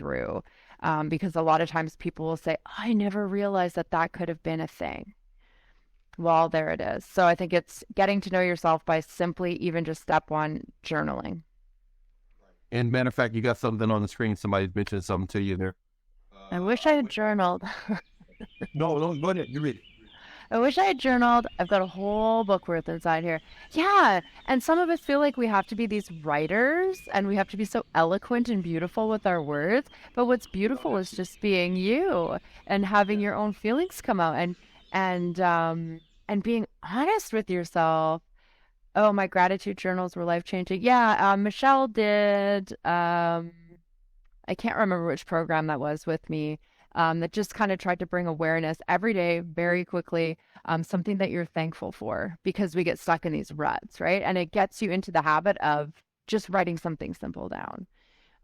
through. Because a lot of times people will say, I never realized that that could have been a thing. Well, there it is. So I think it's getting to know yourself by simply even just step one, journaling. And matter of fact, you got something on the screen. Somebody's mentioned something to you there. I wish I had journaled. No, go ahead. You read it. I wish I had journaled. I've got a whole book worth inside here. Yeah. And some of us feel like we have to be these writers and we have to be so eloquent and beautiful with our words. But what's beautiful is just being you and having your own feelings come out and being honest with yourself. Oh, my gratitude journals were life-changing. Yeah, Michelle did, I can't remember which program that was with me, that just kind of tried to bring awareness every day, very quickly, something that you're thankful for, because we get stuck in these ruts, right? And it gets you into the habit of just writing something simple down.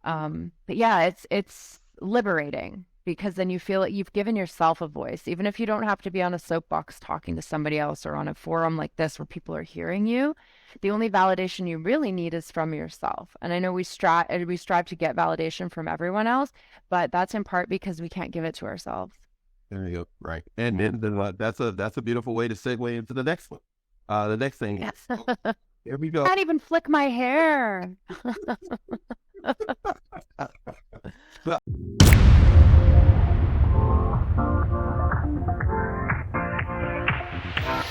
But yeah, it's liberating, because then you feel like you've given yourself a voice, even if you don't have to be on a soapbox talking to somebody else or on a forum like this where people are hearing you. The only validation you really need is from yourself. And I know we strive to get validation from everyone else, but that's in part because we can't give it to ourselves. There you go. Right. And that's a beautiful way to segue into the next one. The next thing. Yes. Here we go. I can't even flick my hair.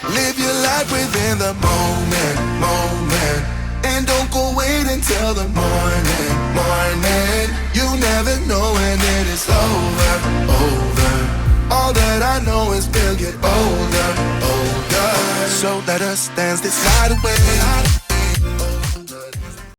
Live your life within the moment, and don't go wait until the morning. You never know when it is over. All that I know is we'll get older. So let us dance this night away.